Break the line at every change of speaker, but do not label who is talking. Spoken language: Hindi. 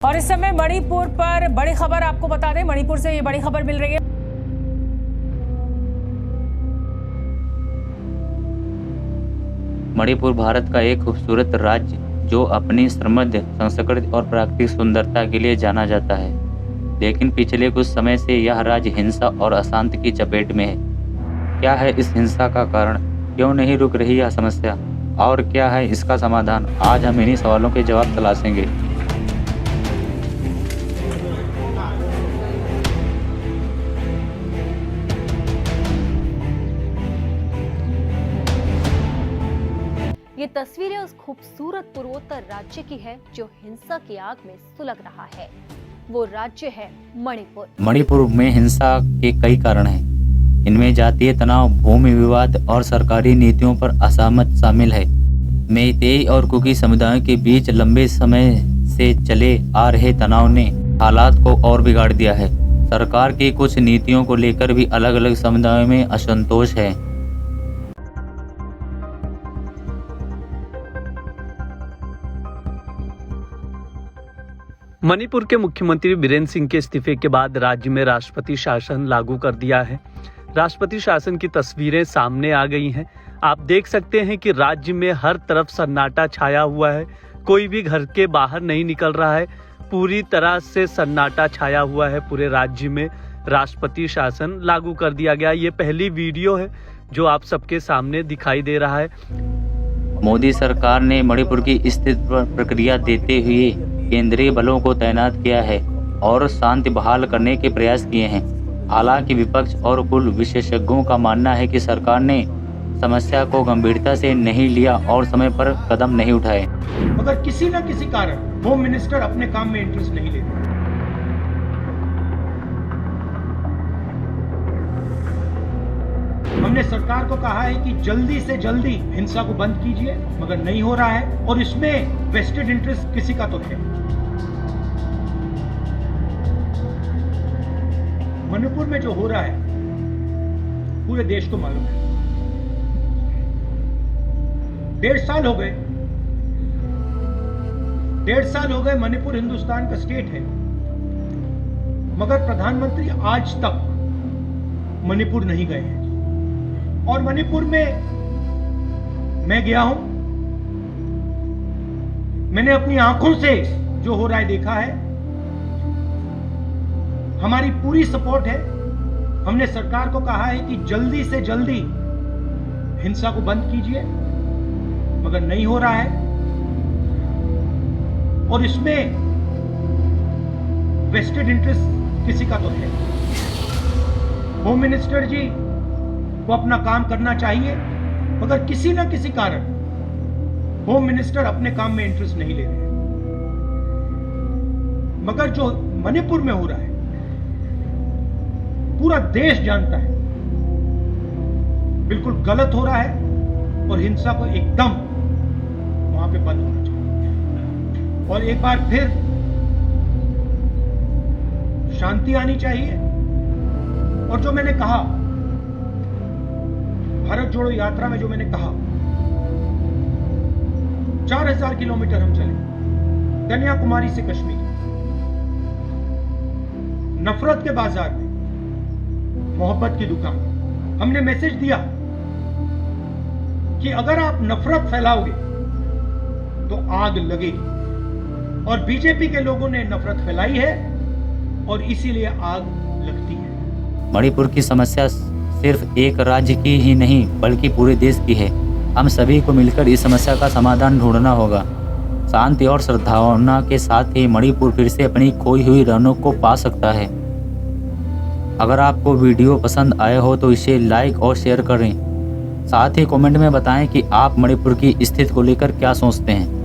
और इस समय मणिपुर पर बड़ी खबर आपको बता दें, मणिपुर से ये बड़ी खबर मिल रही है।
मणिपुर भारत का एक खूबसूरत राज्य जो अपनी समृद्ध संस्कृति और प्राकृतिक सुंदरता के लिए जाना जाता है, लेकिन पिछले कुछ समय से यह राज्य हिंसा और अशांति की चपेट में है। क्या है इस हिंसा का कारण? क्यों नहीं रुक रही यह समस्या? और क्या है इसका समाधान? आज हम इन्हीं सवालों के जवाब तलाशेंगे।
ये तस्वीरें उस खूबसूरत पूर्वोत्तर राज्य की है जो हिंसा की आग में सुलग रहा है। वो राज्य है मणिपुर।
मणिपुर में हिंसा के कई कारण हैं। इनमें जातीय तनाव, भूमि विवाद और सरकारी नीतियों पर असहमत शामिल है। मेइतेई और कुकी समुदायों के बीच लंबे समय से चले आ रहे तनाव ने हालात को और बिगाड़ दिया है। सरकार की कुछ नीतियों को लेकर भी अलग अलग समुदायों में असंतोष है।
मणिपुर के मुख्यमंत्री बीरेंद्र सिंह के इस्तीफे के बाद राज्य में राष्ट्रपति शासन लागू कर दिया है। राष्ट्रपति शासन की तस्वीरें सामने आ गई हैं। आप देख सकते हैं कि राज्य में हर तरफ सन्नाटा छाया हुआ है। कोई भी घर के बाहर नहीं निकल रहा है। पूरी तरह से सन्नाटा छाया हुआ है। पूरे राज्य में राष्ट्रपति शासन लागू कर दिया गया। ये पहली वीडियो है जो आप सबके सामने दिखाई दे रहा है।
मोदी सरकार ने मणिपुर की स्थिति पर प्रक्रिया देते हुए केंद्रीय बलों को तैनात किया है और शांति बहाल करने के प्रयास किए हैं। हालांकि विपक्ष और कुछ विशेषज्ञों का मानना है कि सरकार ने समस्या को गंभीरता से नहीं लिया और समय पर कदम नहीं उठाए।
मगर किसी न किसी कारण होम मिनिस्टर अपने काम में इंटरेस्ट नहीं लेते। हमने सरकार को कहा है कि जल्दी से जल्दी हिंसा को बंद कीजिए, मगर नहीं हो रहा है और इसमें वेस्टेड इंटरेस्ट किसी का तो है। मणिपुर में जो हो रहा है पूरे देश को मालूम है। 1.5 साल हो गए मणिपुर हिंदुस्तान का स्टेट है, मगर प्रधानमंत्री आज तक मणिपुर नहीं गए हैं। और मणिपुर में मैं गया हूं, मैंने अपनी आंखों से जो हो रहा है देखा है। हमारी पूरी सपोर्ट है। हमने सरकार को कहा है कि जल्दी से जल्दी हिंसा को बंद कीजिए, मगर नहीं हो रहा है और इसमें वेस्टेड इंटरेस्ट किसी का तो है। होम मिनिस्टर जी को अपना काम करना चाहिए, मगर किसी न किसी कारण होम मिनिस्टर अपने काम में इंटरेस्ट नहीं ले रहे हैं। मगर जो मणिपुर में हो रहा है पूरा देश जानता है बिल्कुल गलत हो रहा है और हिंसा को एकदम वहां पे बंद होना चाहिए और एक बार फिर शांति आनी चाहिए। और जो मैंने कहा भारत जोड़ो यात्रा में, जो मैंने कहा 4000 किलोमीटर हम चले कन्याकुमारी से कश्मीर, नफरत के बाजार में मोहब्बत की दुकान। हमने मैसेज दिया कि अगर आप नफरत फैलाओगे तो आग लगेगी और बीजेपी के लोगों ने नफरत फैलाई है और इसीलिए आग लगती है।
मणिपुर की समस्या सिर्फ एक राज्य की ही नहीं बल्कि पूरे देश की है। हम सभी को मिलकर इस समस्या का समाधान ढूंढना होगा। शांति और सद्भावना के साथ ही मणिपुर फिर से अपनी खोई हुई रौनक को पा सकता है। अगर आपको वीडियो पसंद आया हो तो इसे लाइक और शेयर करें। साथ ही कमेंट में बताएं कि आप मणिपुर की स्थिति को लेकर क्या सोचते हैं।